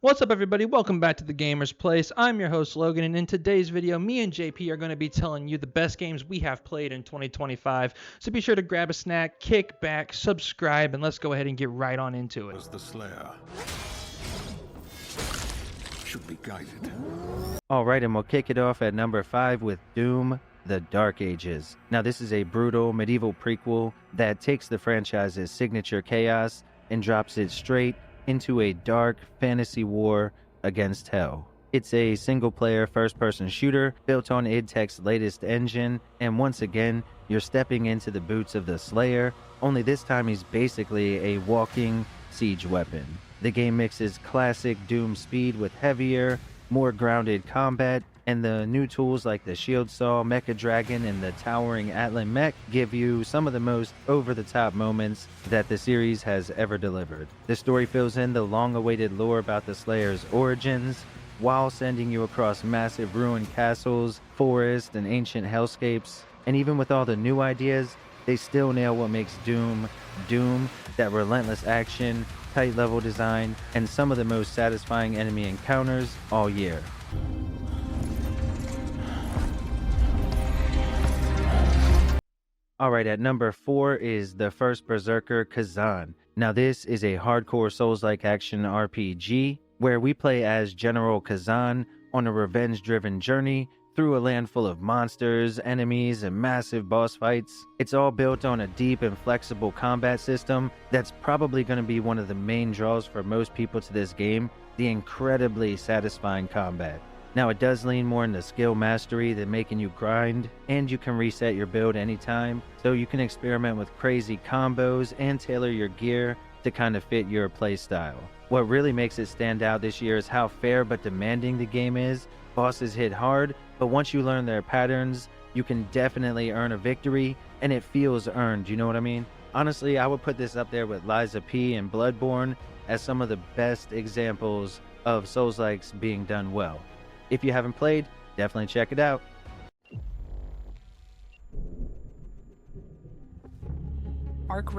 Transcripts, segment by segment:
What's up, everybody? Welcome back to the Gamer's Place. I'm your host, Logan, and in today's video, me and JP are going to be telling you the best games we have played in 2025. So be sure to grab a snack, kick back, subscribe, and let's go ahead and get right on into it. As the Slayer should be guided. Alright, and we'll kick it off at number 5 with Doom: The Dark Ages. Now, this is a brutal medieval prequel that takes the franchise's signature chaos and drops it straight into a dark fantasy war against hell. It's a single-player first-person shooter built on id Tech's latest engine, and once again, you're stepping into the boots of the Slayer, only this time he's basically a walking siege weapon. The game mixes classic Doom speed with heavier, more grounded combat, and the new tools like the Shield Saw, Mecha Dragon, and the Towering Atlan Mech give you some of the most over-the-top moments that the series has ever delivered. The story fills in the long-awaited lore about the Slayer's origins, while sending you across massive ruined castles, forests, and ancient hellscapes. And even with all the new ideas, they still nail what makes Doom, that relentless action, tight level design, and some of the most satisfying enemy encounters all year. Alright, at number 4 is the First Berserker Khazan. Now this is a hardcore Souls-like action RPG where we play as General Khazan on a revenge-driven journey through a land full of monsters, enemies, and massive boss fights. It's all built on a deep and flexible combat system that's probably going to be one of the main draws for most people to this game, the incredibly satisfying combat. Now it does lean more into skill mastery than making you grind, and you can reset your build anytime, so you can experiment with crazy combos and tailor your gear to kind of fit your playstyle. What really makes it stand out this year is how fair but demanding the game is. Bosses hit hard, but once you learn their patterns, you can definitely earn a victory, and it feels earned, you know what I mean? Honestly, I would put this up there with Liza P and Bloodborne as some of the best examples of Souls-likes being done well. If you haven't played, definitely check it out.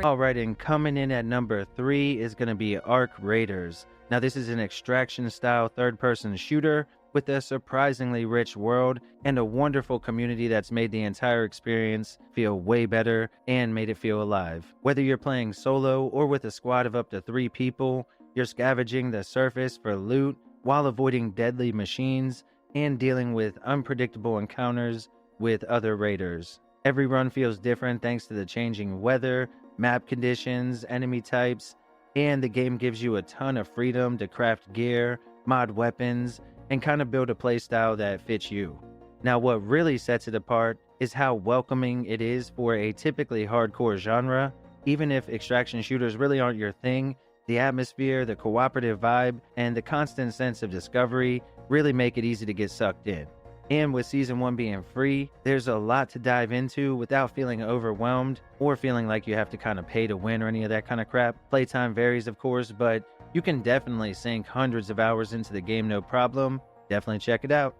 Alright, and coming in at number 3 is going to be Ark Raiders. Now this is an extraction-style third-person shooter with a surprisingly rich world and a wonderful community that's made the entire experience feel way better and made it feel alive. Whether you're playing solo or with a squad of up to 3 people, you're scavenging the surface for loot while avoiding deadly machines and dealing with unpredictable encounters with other raiders. Every run feels different thanks to the changing weather, map conditions, enemy types, and the game gives you a ton of freedom to craft gear, mod weapons, and kind of build a playstyle that fits you. Now what really sets it apart is how welcoming it is for a typically hardcore genre. Even if extraction shooters really aren't your thing, the atmosphere, the cooperative vibe, and the constant sense of discovery really make it easy to get sucked in. And with Season 1 being free, there's a lot to dive into without feeling overwhelmed or feeling like you have to kind of pay to win or any of that kind of crap. Playtime varies, of course, but you can definitely sink hundreds of hours into the game no problem. Definitely check it out.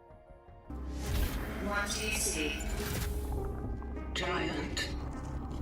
Giant.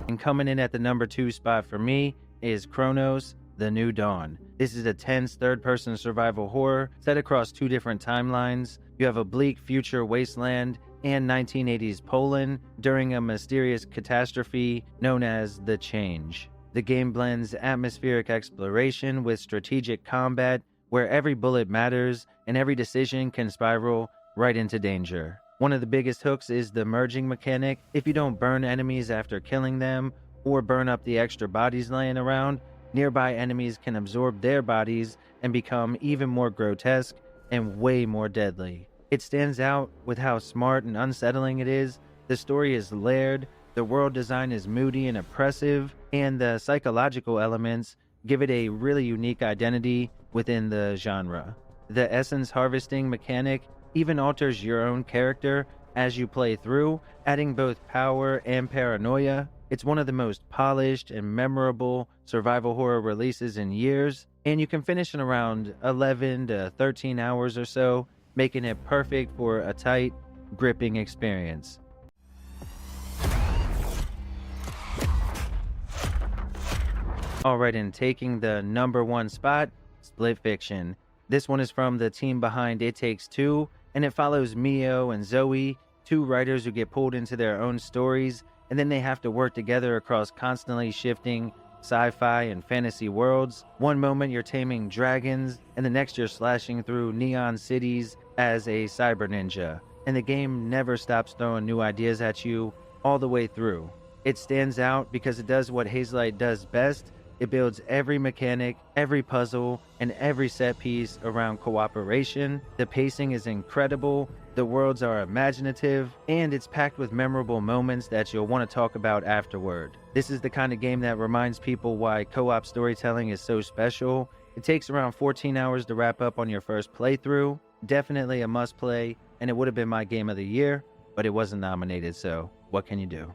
And coming in at the number 2 spot for me is Cronos: The New Dawn. This is a tense third-person survival horror set across 2 different timelines. You have a bleak future wasteland and 1980s Poland during a mysterious catastrophe known as the Change. The game blends atmospheric exploration with strategic combat where every bullet matters and every decision can spiral right into danger. One of the biggest hooks is the merging mechanic. If you don't burn enemies after killing them or burn up the extra bodies laying around, nearby enemies can absorb their bodies and become even more grotesque and way more deadly. It stands out with how smart and unsettling it is. The story is layered, the world design is moody and oppressive, and the psychological elements give it a really unique identity within the genre. The essence harvesting mechanic even alters your own character as you play through, adding both power and paranoia. It's one of the most polished and memorable survival horror releases in years, and you can finish in around 11 to 13 hours or so, making it perfect for a tight, gripping experience. Alright, and taking the number 1 spot, Split Fiction. This one is from the team behind It Takes Two, and it follows Mio and Zoe, two writers who get pulled into their own stories, and then they have to work together across constantly shifting sci-fi and fantasy worlds. One moment you're taming dragons, and the next you're slashing through neon cities as a cyber ninja. And the game never stops throwing new ideas at you all the way through. It stands out because it does what Hazelight does best. It builds every mechanic, every puzzle, and every set piece around cooperation. The pacing is incredible, the worlds are imaginative, and it's packed with memorable moments that you'll want to talk about afterward. This is the kind of game that reminds people why co-op storytelling is so special. It takes around 14 hours to wrap up on your first playthrough. Definitely a must play, and it would have been my game of the year, but it wasn't nominated, so what can you do?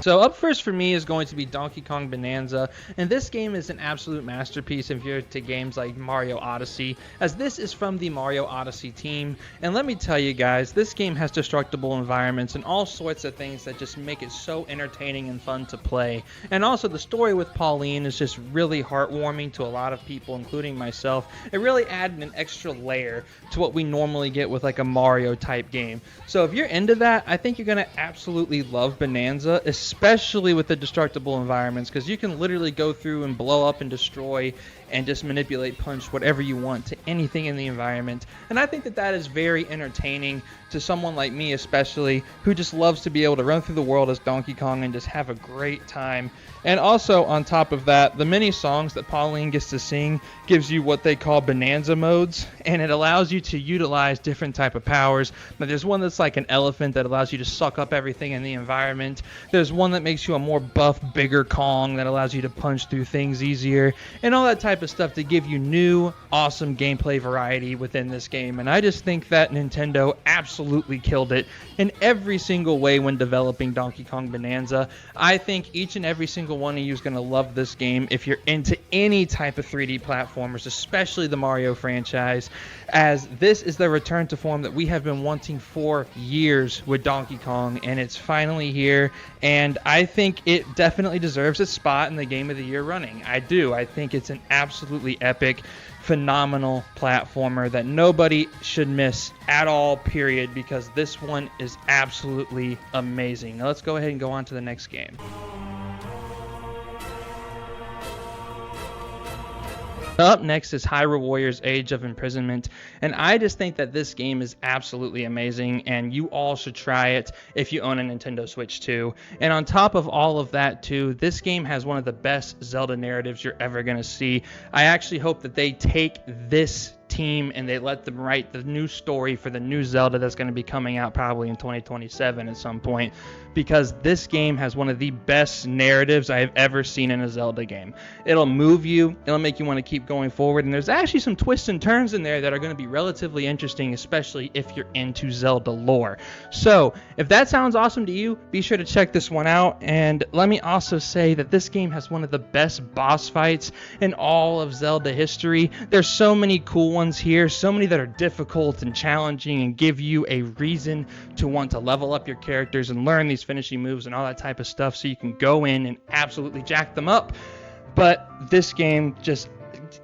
So up first for me is going to be Donkey Kong Bonanza, and this game is an absolute masterpiece if you're to games like Mario Odyssey, as this is from the Mario Odyssey team. And let me tell you guys, this game has destructible environments and all sorts of things that just make it so entertaining and fun to play. And also the story with Pauline is just really heartwarming to a lot of people, including myself. It really added an extra layer to what we normally get with like a Mario type game. So if you're into that, I think you're going to absolutely love Bonanza, especially with the destructible environments, because you can literally go through and blow up and destroy and just manipulate, punch whatever you want to anything in the environment. And I think that that is very entertaining to someone like me, especially, who just loves to be able to run through the world as Donkey Kong and just have a great time. And also on top of that, the many songs that Pauline gets to sing gives you what they call Bonanza modes, and it allows you to utilize different type of powers. Now, there's one that's like an elephant that allows you to suck up everything in the environment. There's one that makes you a more buff, bigger Kong that allows you to punch through things easier, and all that type of stuff to give you new, awesome gameplay variety within this game. And I just think that Nintendo absolutely killed it in every single way when developing Donkey Kong Bonanza. I think each and every single one of you is going to love this game if you're into any type of 3D platformers, especially the Mario franchise, as this is the return to form that we have been wanting for years with Donkey Kong, and it's finally here. And I think it definitely deserves a spot in the Game of the Year running. I do. I think it's an absolutely epic, phenomenal platformer that nobody should miss at all, period, because this one is absolutely amazing. Now let's go ahead and go on to the next game. Up next is Hyrule Warriors Age of Imprisonment, and I just think that this game is absolutely amazing, and you all should try it if you own a Nintendo Switch 2. And on top of all of that too, this game has one of the best Zelda narratives you're ever going to see. I actually hope that they take this team and they let them write the new story for the new Zelda that's going to be coming out probably in 2027 at some point, because this game has one of the best narratives I have ever seen in a Zelda game. It'll move you, it'll make you want to keep going forward, and there's actually some twists and turns in there that are going to be relatively interesting, especially if you're into Zelda lore. So if that sounds awesome to you, be sure to check this one out. And let me also say that this game has one of the best boss fights in all of Zelda history. There's so many cool ones here, so many that are difficult and challenging and give you a reason to want to level up your characters and learn these finishing moves and all that type of stuff so you can go in and absolutely jack them up. But this game just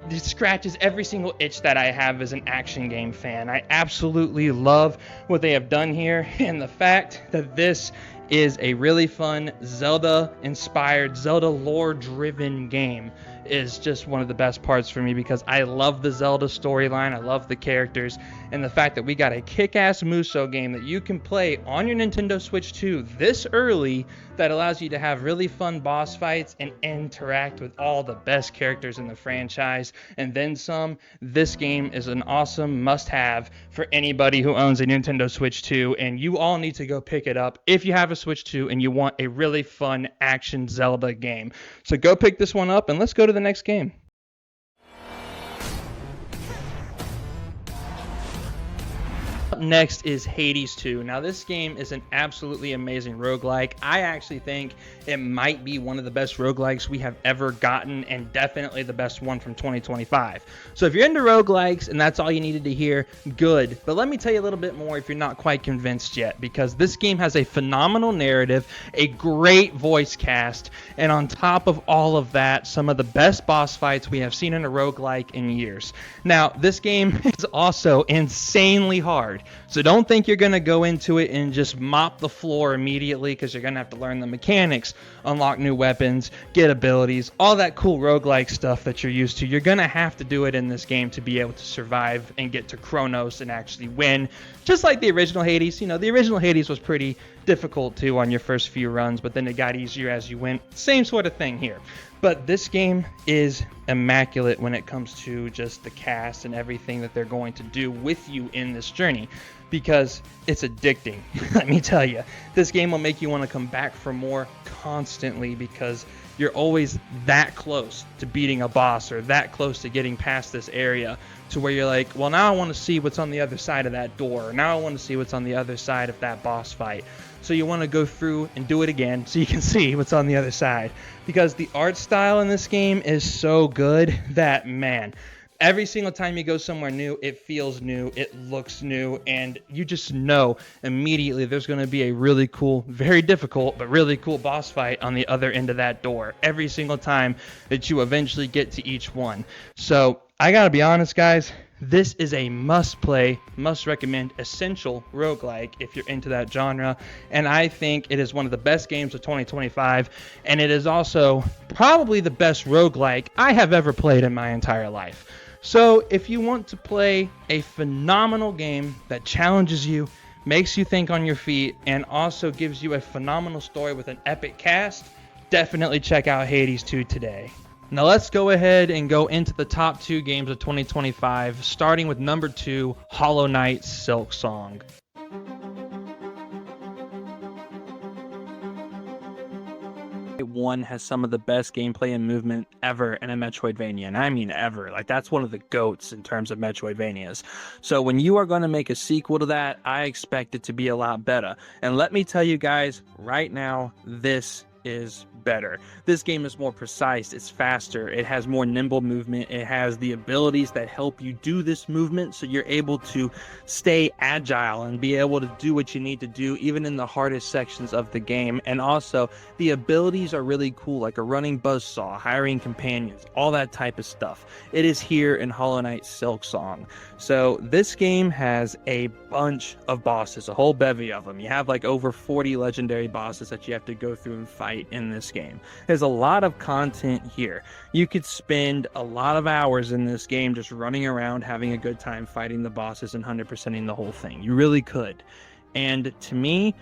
scratches every single itch that I have as an action game fan. I absolutely love what they have done here, and the fact that this is a really fun Zelda-inspired, Zelda lore-driven game is just one of the best parts for me, because I love the Zelda storyline, I love the characters, and the fact that we got a kick-ass Musou game that you can play on your Nintendo Switch 2 this early that allows you to have really fun boss fights and interact with all the best characters in the franchise, and then some. This game is an awesome must-have for anybody who owns a Nintendo Switch 2, and you all need to go pick it up if you have a Switch 2 and you want a really fun action Zelda game. So go pick this one up, and let's go to the next game. Next is Hades 2. Now this game is an absolutely amazing roguelike. I actually think it might be one of the best roguelikes we have ever gotten, and definitely the best one from 2025. So if you're into roguelikes and that's all you needed to hear, good. But let me tell you a little bit more if you're not quite convinced yet, because this game has a phenomenal narrative, a great voice cast, and on top of all of that, some of the best boss fights we have seen in a roguelike in years. Now, this game is also insanely hard. So don't think you're going to go into it and just mop the floor immediately, because you're going to have to learn the mechanics, unlock new weapons, get abilities, all that cool roguelike stuff that you're used to. You're going to have to do it in this game to be able to survive and get to Cronos and actually win. Just like the original Hades. You know, the original Hades was pretty difficult too on your first few runs, but then it got easier as you went. Same sort of thing here. But this game is immaculate when it comes to just the cast and everything that they're going to do with you in this journey, because it's addicting. Let me tell you, this game will make you want to come back for more constantly, because you're always that close to beating a boss or that close to getting past this area, to where you're like, well, now I want to see what's on the other side of that door. Now I want to see what's on the other side of that boss fight. So you want to go through and do it again so you can see what's on the other side, because the art style in this game is so good that, man, every single time you go somewhere new, it feels new, it looks new, and you just know immediately there's going to be a really cool, very difficult, but really cool boss fight on the other end of that door every single time that you eventually get to each one. So I gotta be honest, guys, this is a must-play, must-recommend, essential roguelike if you're into that genre, and I think it is one of the best games of 2025, and it is also probably the best roguelike I have ever played in my entire life. So if you want to play a phenomenal game that challenges you, makes you think on your feet, and also gives you a phenomenal story with an epic cast, definitely check out Hades 2 today. Now let's go ahead and go into the top 2 games of 2025, starting with number 2, Hollow Knight Silksong. One has some of the best gameplay and movement ever in a Metroidvania, and I mean ever. Like, that's one of the GOATs in terms of Metroidvanias. So when you are going to make a sequel to that, I expect it to be a lot better. And let me tell you guys, right now, this is better. This game is more precise, it's faster, it has more nimble movement, it has the abilities that help you do this movement, so you're able to stay agile and be able to do what you need to do even in the hardest sections of the game. And also the abilities are really cool, like a running buzzsaw, hiring companions, all that type of stuff. It is here in Hollow Knight Silksong. So this game has a bunch of bosses, a whole bevy of them. You have like over 40 legendary bosses that you have to go through and fight in this game. There's a lot of content here. You could spend a lot of hours in this game just running around, having a good time fighting the bosses and 100%ing the whole thing. You really could. And to me,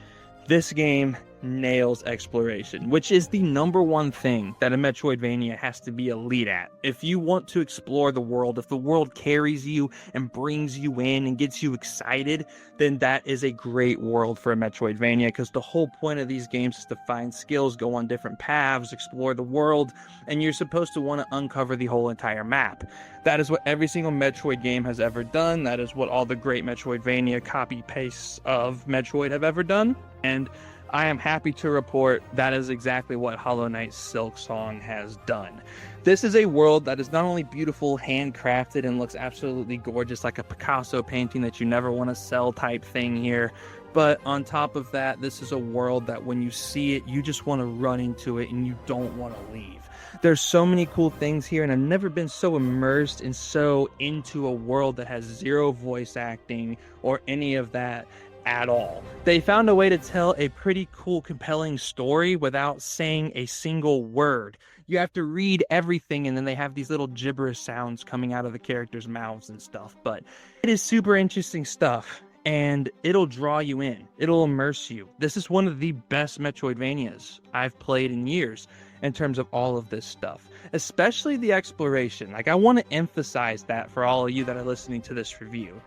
this game nails exploration, which is the number one thing that a Metroidvania has to be elite at. If you want to explore the world, if the world carries you and brings you in and gets you excited, then that is a great world for a Metroidvania, because the whole point of these games is to find skills, go on different paths, explore the world, and you're supposed to want to uncover the whole entire map. That is what every single Metroid game has ever done. That is what all the great Metroidvania copy-pastes of Metroid have ever done, and I am happy to report that is exactly what Hollow Knight Silksong has done. This is a world that is not only beautiful, handcrafted, and looks absolutely gorgeous, like a Picasso painting that you never want to sell type thing here, but on top of that, this is a world that when you see it, you just want to run into it and you don't want to leave. There's so many cool things here, and I've never been so immersed and so into a world that has zero voice acting or any of that at all. They found a way to tell a pretty cool, compelling story without saying a single word. You have to read everything, and then they have these little gibberish sounds coming out of the characters' mouths and stuff. But it is super interesting stuff, and it'll draw you in. It'll immerse you. This is one of the best Metroidvanias I've played in years in terms of all of this stuff, especially the exploration. Like, I want to emphasize that for all of you that are listening to this review.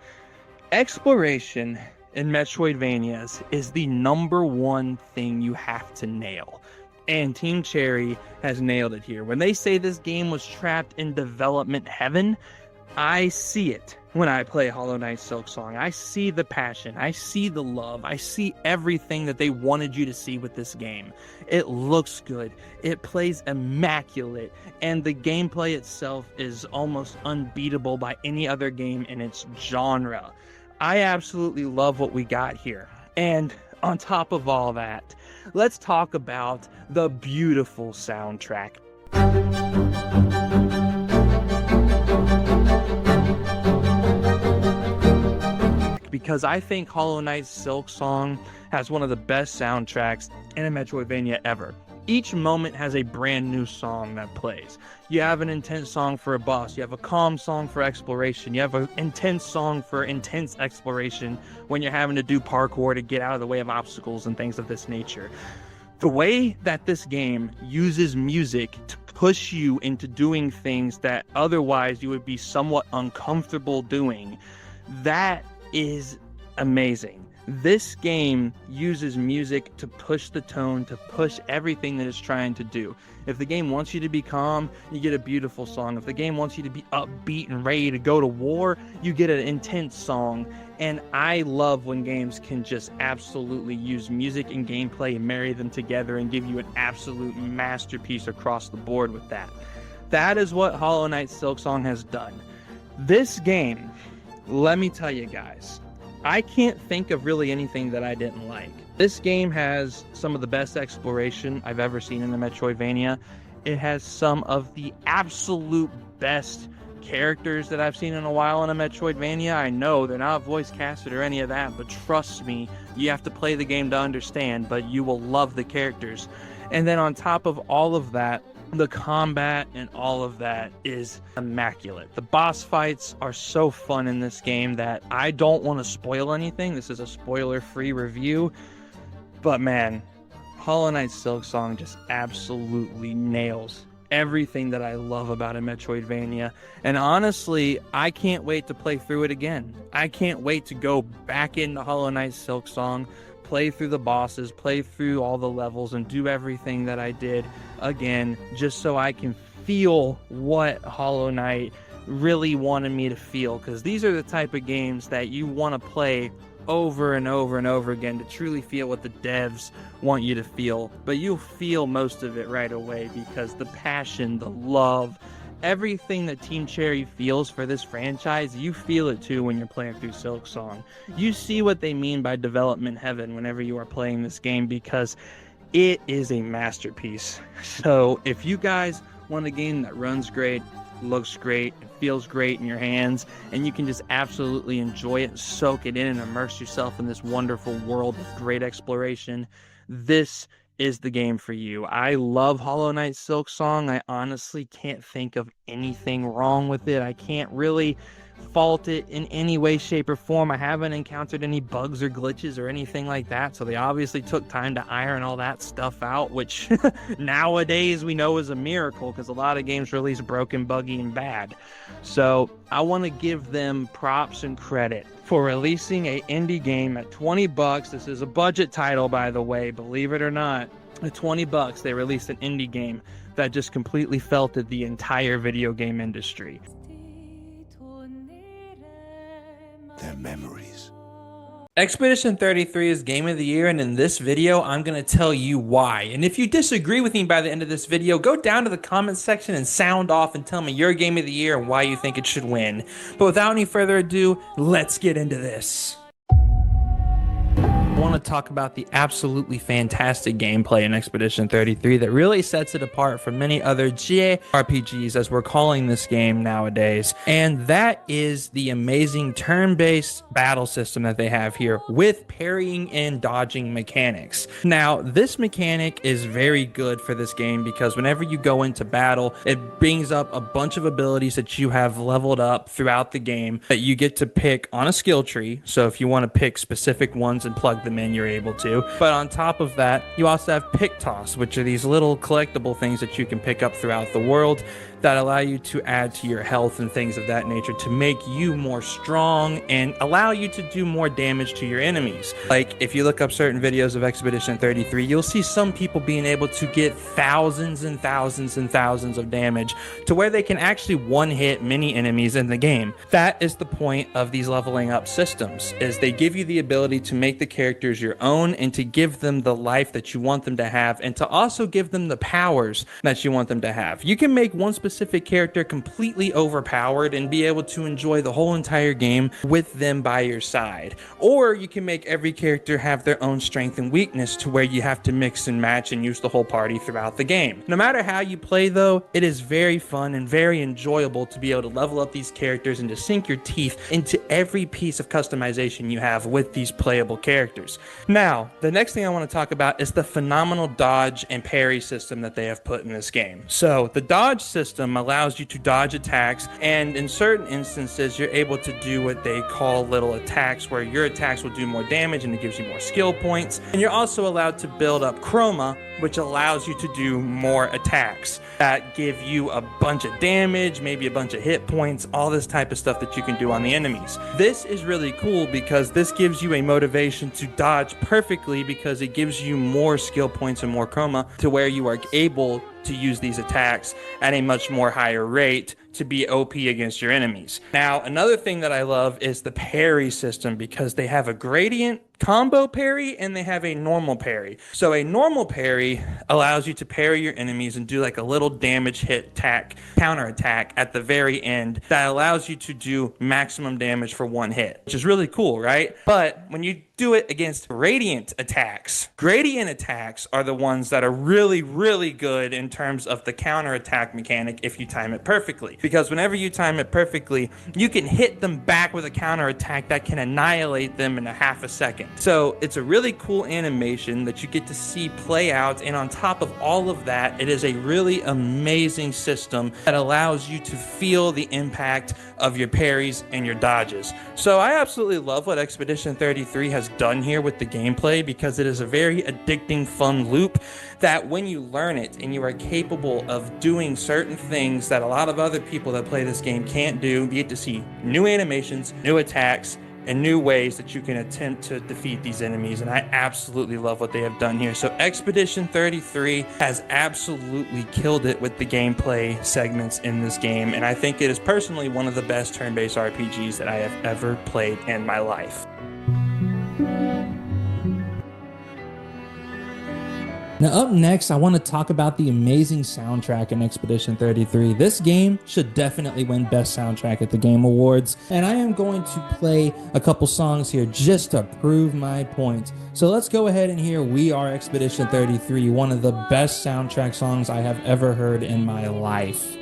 Exploration in Metroidvanias is the number one thing you have to nail. And Team Cherry has nailed it here. When they say this game was trapped in development heaven, I see it when I play Hollow Knight Silksong. I see the passion, I see the love, I see everything that they wanted you to see with this game. It looks good, it plays immaculate, and the gameplay itself is almost unbeatable by any other game in its genre. I absolutely love what we got here. And on top of all that, let's talk about the beautiful soundtrack. Because I think Hollow Knight Silksong has one of the best soundtracks in a Metroidvania ever. Each moment has a brand new song that plays. You have an intense song for a boss, you have a calm song for exploration, you have an intense song for intense exploration when you're having to do parkour to get out of the way of obstacles and things of this nature. The way that this game uses music to push you into doing things that otherwise you would be somewhat uncomfortable doing, that is amazing. This game uses music to push the tone, to push everything that it's trying to do. If the game wants you to be calm, you get a beautiful song. If the game wants you to be upbeat and ready to go to war, you get an intense song. And I love when games can just absolutely use music and gameplay and marry them together and give you an absolute masterpiece across the board with that. That is what Hollow Knight Silksong has done. This game, let me tell you guys, I can't think of really anything that I didn't like. This game has some of the best exploration I've ever seen in a Metroidvania. It has some of the absolute best characters that I've seen in a while in a Metroidvania. I know they're not voice casted or any of that, but trust me, you have to play the game to understand, but you will love the characters. And then on top of all of that, the combat and all of that is immaculate. The boss fights are so fun in this game that I don't want to spoil anything. This is a spoiler-free review. But man, Hollow Knight Silksong just absolutely nails everything that I love about a Metroidvania. And honestly, I can't wait to play through it again. I can't wait to go back into Hollow Knight Silksong, play through the bosses, play through all the levels, and do everything that I did again, just so I can feel what Hollow Knight really wanted me to feel. Because these are the type of games that you want to play over and over and over again to truly feel what the devs want you to feel. But you'll feel most of it right away because the passion, the love, everything that Team Cherry feels for this franchise, you feel it too when you're playing through Silksong. You see what they mean by development heaven whenever you are playing this game, because it is a masterpiece. So if you guys want a game that runs great, looks great, it feels great in your hands, and you can just absolutely enjoy it, soak it in, and immerse yourself in this wonderful world of great exploration, this is the game for you. I love Hollow Knight Silksong. I honestly can't think of anything wrong with it. I can't really fault it in any way, shape, or form. I haven't encountered any bugs or glitches or anything like that, so they obviously took time to iron all that stuff out, which nowadays we know is a miracle because a lot of games release broken, buggy, and bad. So I want to give them props and credit for releasing a indie game at 20 bucks. This is a budget title, by the way, believe it or not. At 20 bucks, they released an indie game that just completely felted the entire video game industry. Their memories. Expedition 33 is Game of the Year, and in this video, I'm going to tell you why. And if you disagree with me by the end of this video, go down to the comments section and sound off and tell me your Game of the Year and why you think it should win. But without any further ado, let's get into this. I want to talk about the absolutely fantastic gameplay in Expedition 33 that really sets it apart from many other JRPGs, as we're calling this game nowadays, and that is the amazing turn-based battle system that they have here with parrying and dodging mechanics. Now, this mechanic is very good for this game because whenever you go into battle, it brings up a bunch of abilities that you have leveled up throughout the game that you get to pick on a skill tree. So if you want to pick specific ones and plug them in, you're able to. But on top of that, you also have pick toss, which are these little collectible things that you can pick up throughout the world that allow you to add to your health and things of that nature to make you more strong and allow you to do more damage to your enemies. Like if you look up certain videos of Expedition 33, you'll see some people being able to get thousands and thousands and thousands of damage to where they can actually one-hit many enemies in the game. That is the point of these leveling up systems, is they give you the ability to make the characters your own and to give them the life that you want them to have and to also give them the powers that you want them to have. You can make one specific character completely overpowered and be able to enjoy the whole entire game with them by your side. Or you can make every character have their own strength and weakness to where you have to mix and match and use the whole party throughout the game. No matter how you play though, it is very fun and very enjoyable to be able to level up these characters and to sink your teeth into every piece of customization you have with these playable characters. Now, the next thing I want to talk about is the phenomenal dodge and parry system that they have put in this game. So the dodge system allows you to dodge attacks, and in certain instances you're able to do what they call little attacks, where your attacks will do more damage and it gives you more skill points. And you're also allowed to build up chroma, which allows you to do more attacks that give you a bunch of damage, maybe a bunch of hit points, all this type of stuff that you can do on the enemies. This is really cool because this gives you a motivation to dodge perfectly, because it gives you more skill points and more chroma to where you are able to use these attacks at a much more higher rate to be OP against your enemies. Now, another thing that I love is the parry system, because they have a gradient combo parry and they have a normal parry. So a normal parry allows you to parry your enemies and do like a little damage hit attack, counter attack at the very end that allows you to do maximum damage for one hit, which is really cool, right? But when you do it against gradient attacks are the ones that are really, really good in terms of the counter attack mechanic if you time it perfectly. Because whenever you time it perfectly, you can hit them back with a counter attack that can annihilate them in a half a second. So it's a really cool animation that you get to see play out, and on top of all of that, it is a really amazing system that allows you to feel the impact of your parries and your dodges. So I absolutely love what Expedition 33 has done here with the gameplay, because it is a very addicting, fun loop that when you learn it and you are capable of doing certain things that a lot of other people that play this game can't do, you get to see new animations, new attacks, and new ways that you can attempt to defeat these enemies, and I absolutely love what they have done here. So Expedition 33 has absolutely killed it with the gameplay segments in this game, and I think it is personally one of the best turn-based RPGs that I have ever played in my life. Now up next, I want to talk about the amazing soundtrack in Expedition 33. This game should definitely win Best Soundtrack at the Game Awards, and I am going to play a couple songs here just to prove my point. So let's go ahead and hear We Are Expedition 33, one of the best soundtrack songs I have ever heard in my life.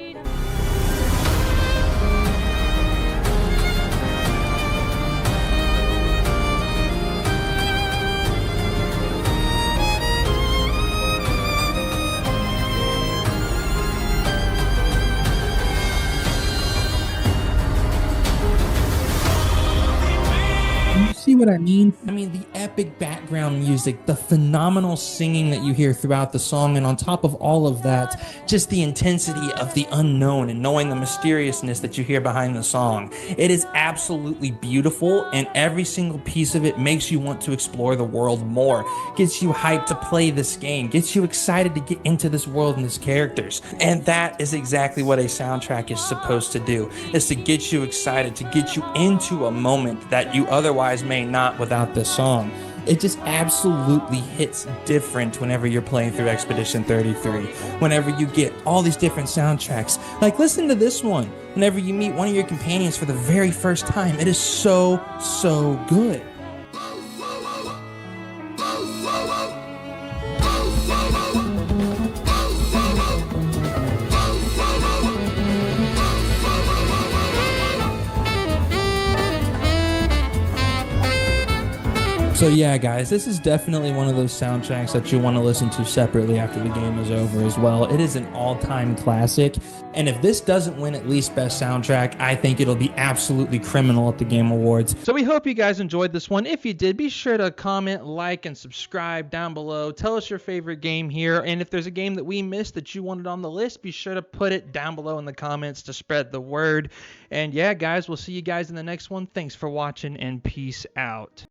See what I mean? I mean, the epic background music, the phenomenal singing that you hear throughout the song, and on top of all of that, just the intensity of the unknown and knowing the mysteriousness that you hear behind the song. It is absolutely beautiful, and every single piece of it makes you want to explore the world more, gets you hyped to play this game, gets you excited to get into this world and its characters. And that is exactly what a soundtrack is supposed to do, is to get you excited, to get you into a moment that you otherwise may not without this song. It just absolutely hits different whenever you're playing through Expedition 33. Whenever you get all these different soundtracks. Like, listen to this one. Whenever you meet one of your companions for the very first time, it is so, so good. So yeah, guys, this is definitely one of those soundtracks that you want to listen to separately after the game is over as well. It is an all-time classic, and if this doesn't win at least Best Soundtrack, I think it'll be absolutely criminal at the Game Awards. So we hope you guys enjoyed this one. If you did, be sure to comment, like, and subscribe down below. Tell us your favorite game here, and if there's a game that we missed that you wanted on the list, be sure to put it down below in the comments to spread the word. And yeah, guys, we'll see you guys in the next one. Thanks for watching, and peace out.